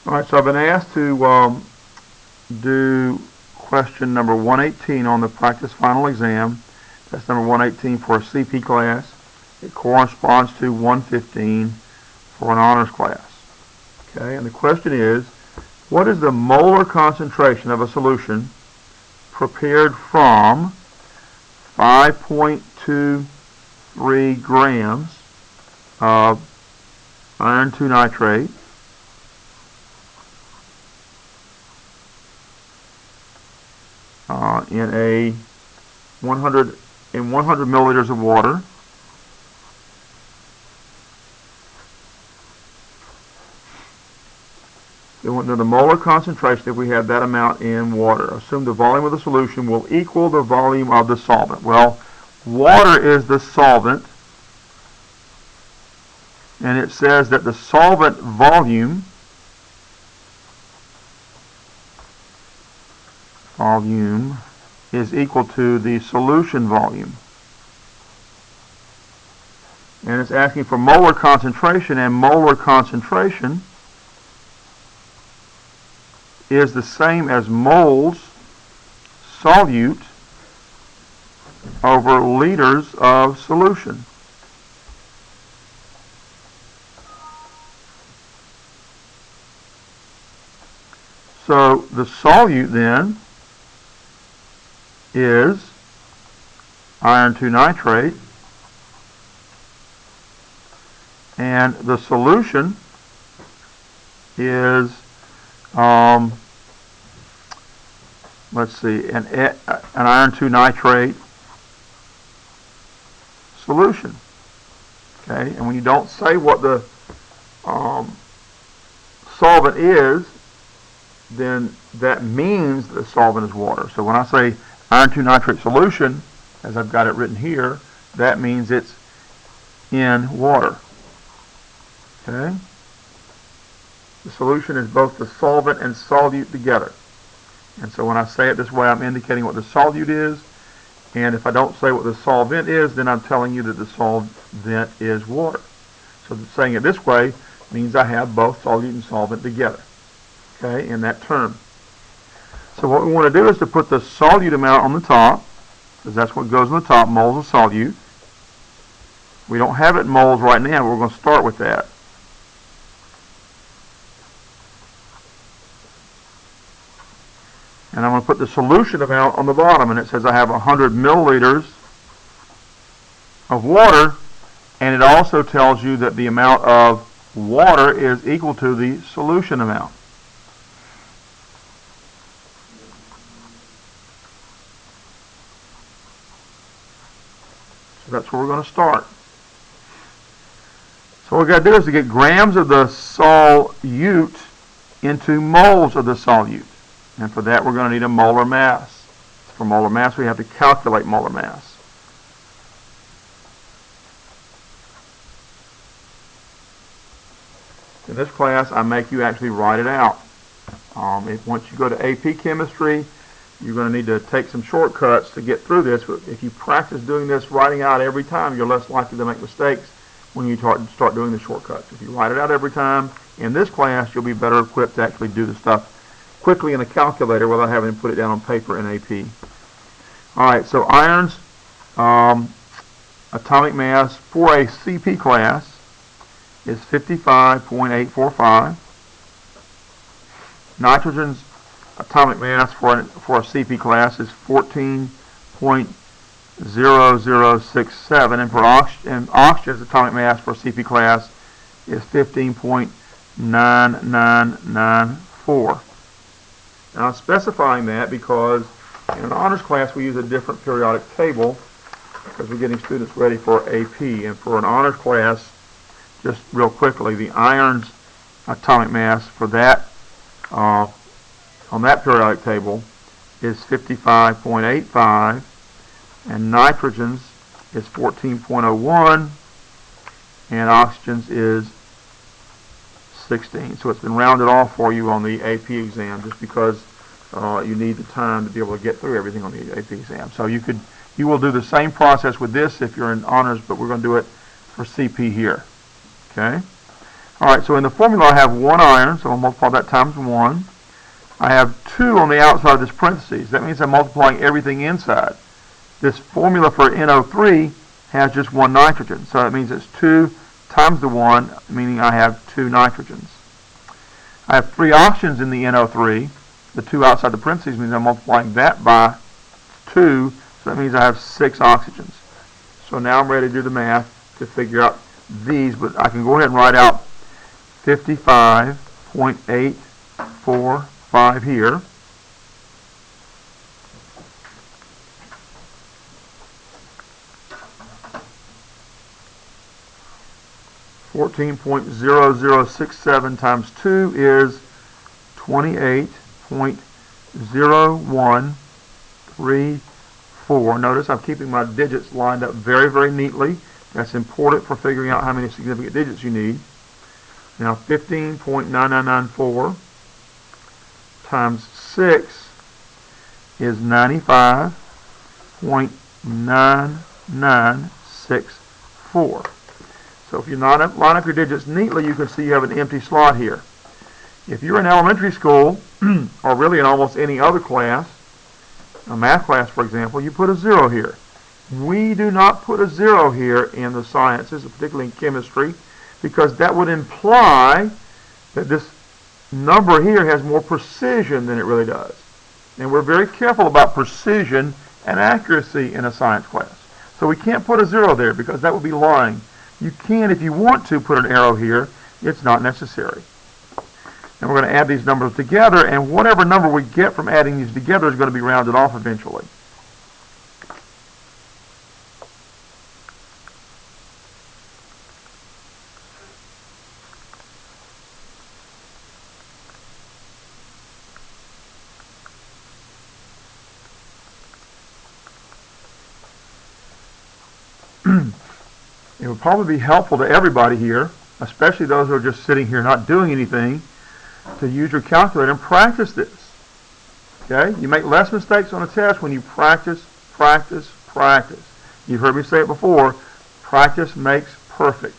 All right, so I've been asked to do question number 118 on the practice final exam. That's number 118 for a CP class. It corresponds to 115 for an honors class. Okay, and the question is, what is the molar concentration of a solution prepared from 5.23 grams of iron 2 nitrate in 100 milliliters of water the molar concentration if we have that amount in water. Assume the volume of the solution will equal the volume of the solvent. Well, water is the solvent, and it says that the solvent volume is equal to the solution volume. And it's asking for molar concentration, and molar concentration is the same as moles solute over liters of solution. So the solute then is iron 2 nitrate, and the solution is an iron 2 nitrate solution. Okay, and when you don't say what the solvent is, then that means the solvent is water. So when I say iron 2 nitrate solution, as I've got it written here, that means it's in water. Okay? The solution is both the solvent and solute together. And so when I say it this way, I'm indicating what the solute is. And if I don't say what the solvent is, then I'm telling you that the solvent is water. So saying it this way means I have both solute and solvent together. Okay, in that term. So what we want to do is to put the solute amount on the top, because that's what goes on the top, moles of solute. We don't have it in moles right now, but we're going to start with that. And I'm going to put the solution amount on the bottom, and it says I have 100 milliliters of water, and it also tells you that the amount of water is equal to the solution amount. So that's where we're going to start. So what we've got to do is to get grams of the solute into moles of the solute. And for that, we're going to need a molar mass. For molar mass, we have to calculate molar mass. In this class, I make you actually write it out. Once you go to AP Chemistry, you're going to need to take some shortcuts to get through this. If you practice doing this, writing out every time, you're less likely to make mistakes when you start doing the shortcuts. If you write it out every time, in this class, you'll be better equipped to actually do the stuff quickly in a calculator without having to put it down on paper in AP. Alright, so iron's atomic mass for a CP class is 55.845. Nitrogen's atomic mass for a CP class is 14.0067, and for oxygen's atomic mass for a CP class is 15.9994. Now I'm specifying that because in an honors class we use a different periodic table because we're getting students ready for AP. And for an honors class, just real quickly, the iron's atomic mass for that on that periodic table is 55.85, and nitrogen's is 14.01, and oxygen's is 16. So it's been rounded off for you on the AP exam just because you need the time to be able to get through everything on the AP exam. So you will do the same process with this if you're in honors, but we're going to do it for CP here. Okay? Alright, so in the formula I have 1 iron, so I'll multiply that times 1. I have 2 on the outside of this parentheses. That means I'm multiplying everything inside. This formula for NO3 has just 1 nitrogen, so that means it's 2 times the 1, meaning I have 2 nitrogens. I have 3 oxygens in the NO3. The 2 outside the parentheses means I'm multiplying that by 2, so that means I have 6 oxygens. So now I'm ready to do the math to figure out these, but I can go ahead and write out 55.845 here. .0067 times 2 is 28.0134. Notice I'm keeping my digits lined up very, very neatly. That's important for figuring out how many significant digits you need. Now 15.9994 times 6 is 95.9964. So if you line up your digits neatly, you can see you have an empty slot here. If you're in elementary school, or really in almost any other class, a math class for example, you put a 0 here. We do not put a 0 here in the sciences, particularly in chemistry, because that would imply that this number here has more precision than it really does. And we're very careful about precision and accuracy in a science class. So we can't put a 0 there because that would be lying. You can, if you want to, put an arrow here. It's not necessary. And we're going to add these numbers together, and whatever number we get from adding these together is going to be rounded off eventually. It would probably be helpful to everybody here, especially those who are just sitting here not doing anything, to use your calculator and practice this. Okay? You make less mistakes on a test when you practice, practice, practice. You've heard me say it before, practice makes perfect.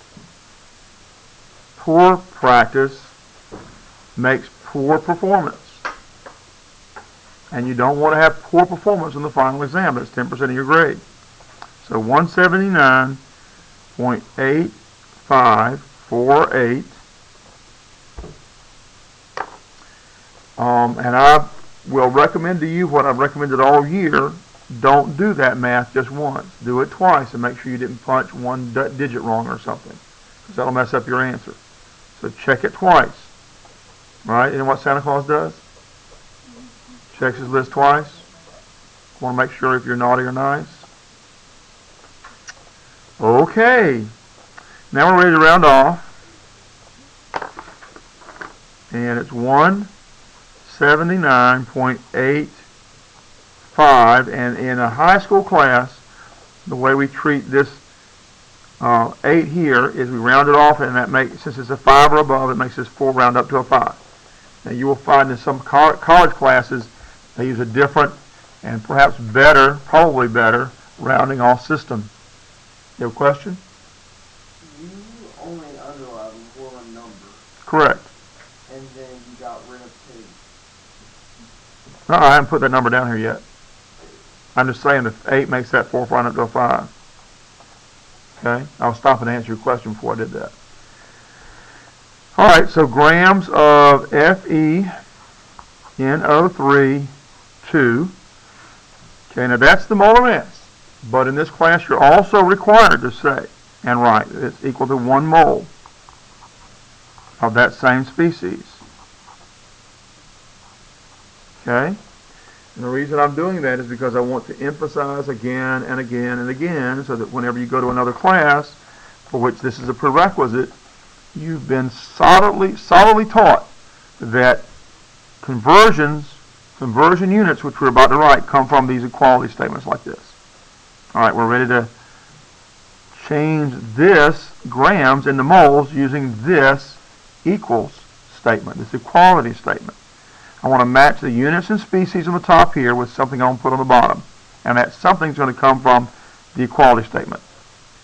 Poor practice makes poor performance. And you don't want to have poor performance in the final exam. That's 10% of your grade. So 179.8548. And I will recommend to you what I've recommended all year. Don't do that math just once. Do it twice and make sure you didn't punch one digit wrong or something, because that'll mess up your answer. So check it twice. Right? You know what Santa Claus does? Checks his list twice. Want to make sure if you're naughty or nice. Okay. Now we're ready to round off. And it's 179.85. And in a high school class, the way we treat this 8 here is we round it off, and that makes, since it's a 5 or above, it makes this 4 round up to a 5. Now you will find in some college classes they use a different and perhaps better, probably better, rounding off system. You have a question? You only underlined one number. Correct. And then you got rid of 2. No, I haven't put that number down here yet. I'm just saying that 8 makes that 4 round up to a 5. Okay? I'll stop and answer your question before I did that. Alright, so grams of FeNO3 2. Okay, now that's the molar mass. But in this class, you're also required to say and write that it's equal to 1 mole of that same species. Okay? And the reason I'm doing that is because I want to emphasize again and again and again, so that whenever you go to another class, for which this is a prerequisite, you've been solidly taught that conversion units, which we're about to write, come from these equality statements like this. All right, we're ready to change this grams into moles using this equals statement, this equality statement. I want to match the units and species on the top here with something I'm going to put on the bottom. And that something's going to come from the equality statement.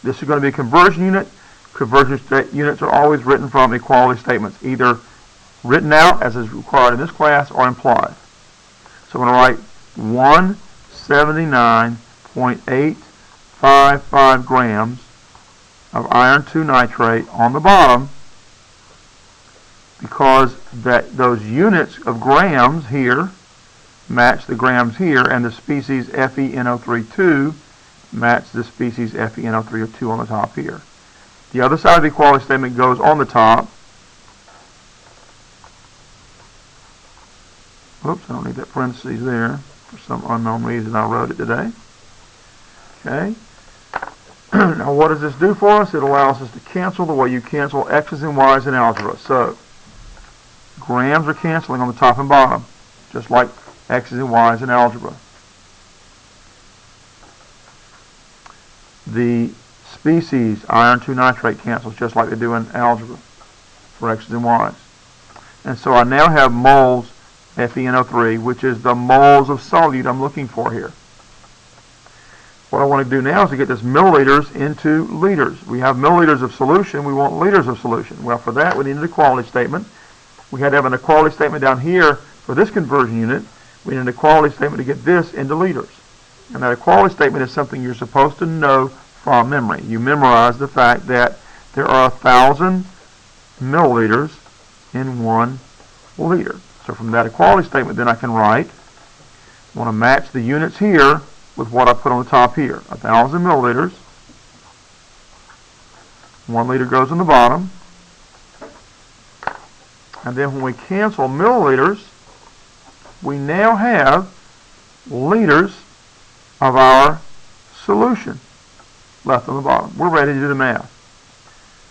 This is going to be a conversion unit. conversion units are always written from equality statements, either written out as is required in this class or implied. So I'm going to write 179.855 grams of iron 2 nitrate on the bottom, because those units of grams here match the grams here, and the species FeNO3 match the species FeNO3 on the top here. The other side of the equality statement goes on the top. Oops, I don't need that parentheses there. For some unknown reason I wrote it today. Okay. Now what does this do for us? It allows us to cancel the way you cancel x's and y's in algebra. So grams are canceling on the top and bottom, just like x's and y's in algebra. The species iron 2 nitrate cancels just like they do in algebra for x's and y's. And so I now have moles FeNO3, which is the moles of solute I'm looking for here. What I want to do now is to get this milliliters into liters. We have milliliters of solution. We want liters of solution. Well, for that, we need an equality statement. We had to have an equality statement down here for this conversion unit. We need an equality statement to get this into liters. And that equality statement is something you're supposed to know from memory. You memorize the fact that there are 1,000 milliliters in 1 liter. So from that equality statement, then I can write, I want to match the units here with what I put on the top here. 1,000 milliliters. 1 liter goes on the bottom. And then when we cancel milliliters, we now have liters of our solution left on the bottom. We're ready to do the math.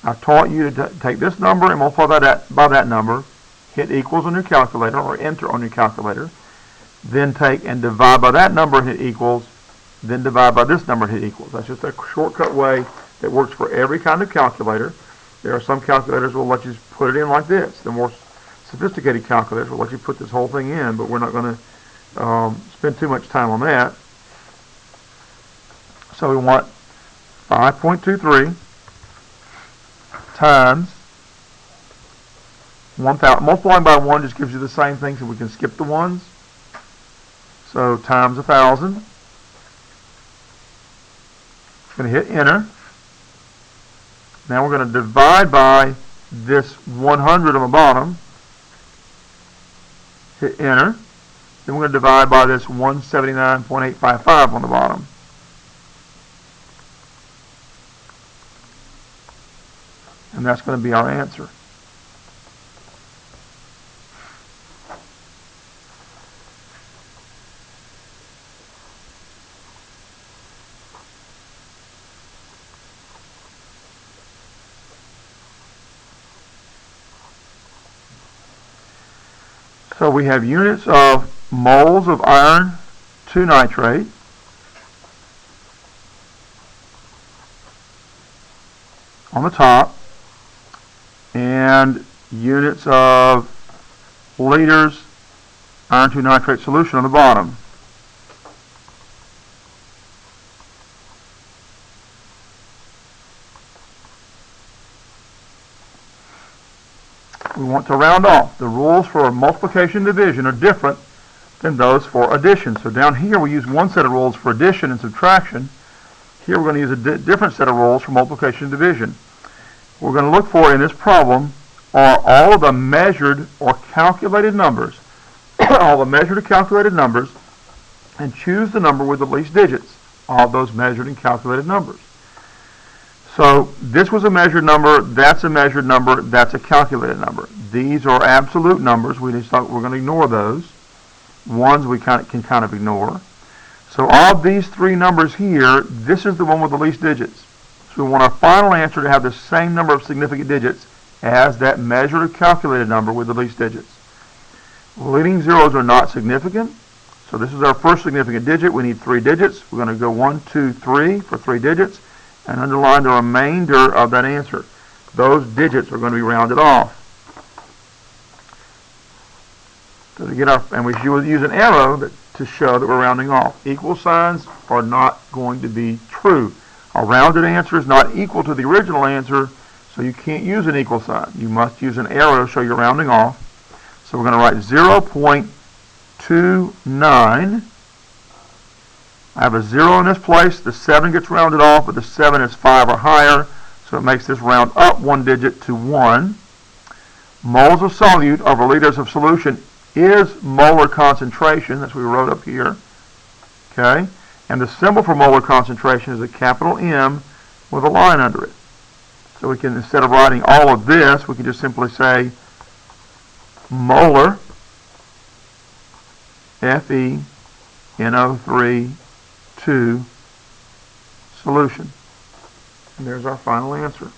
I've taught you to take this number and multiply that by that number, hit equals on your calculator or enter on your calculator, then take and divide by that number and hit equals, then divide by this number and hit equals. That's just a shortcut way that works for every kind of calculator. There are some calculators that will let you put it in like this. The more sophisticated calculators will let you put this whole thing in, but we're not going to spend too much time on that. So we want 5.23 times 1,000. Multiplying by 1 just gives you the same thing, so we can skip the ones. So times 1,000. Going to hit enter. Now we're going to divide by this 100 on the bottom. Hit enter. Then we're going to divide by this 179.855 on the bottom. And that's going to be our answer. So we have units of moles of iron 2 nitrate on the top, and units of liters iron 2 nitrate solution on the bottom. We want to round off. The rules for multiplication and division are different than those for addition. So down here we use one set of rules for addition and subtraction. Here we're going to use a different set of rules for multiplication and division. What we're going to look for in this problem are all of the measured or calculated numbers, all the measured or calculated numbers, and choose the number with the least digits of those measured and calculated numbers. So this was a measured number, that's a measured number, that's a calculated number. These are absolute numbers. We're going to ignore those. Ones we can kind of ignore. So of these three numbers here, this is the one with the least digits. So we want our final answer to have the same number of significant digits as that measured or calculated number with the least digits. Leading zeros are not significant. So this is our first significant digit. We need 3 digits. We're going to go 1, 2, 3 for 3 digits and underline the remainder of that answer. Those digits are going to be rounded off. So to get our, and we should use an arrow to show that we're rounding off. Equal signs are not going to be true. A rounded answer is not equal to the original answer, So you can't use an equal sign. You must use an arrow to show you're rounding off. So we're going to write 0.29. I have a 0 in this place. The 7 gets rounded off, but the 7 is 5 or higher, so it makes this round up 1 digit to 1. Moles of solute over liters of solution is molar concentration. That's what we wrote up here. Okay? And the symbol for molar concentration is a capital M with a line under it. So we can, instead of writing all of this, we can just simply say molar FeNO3 2 solution. And there's our final answer.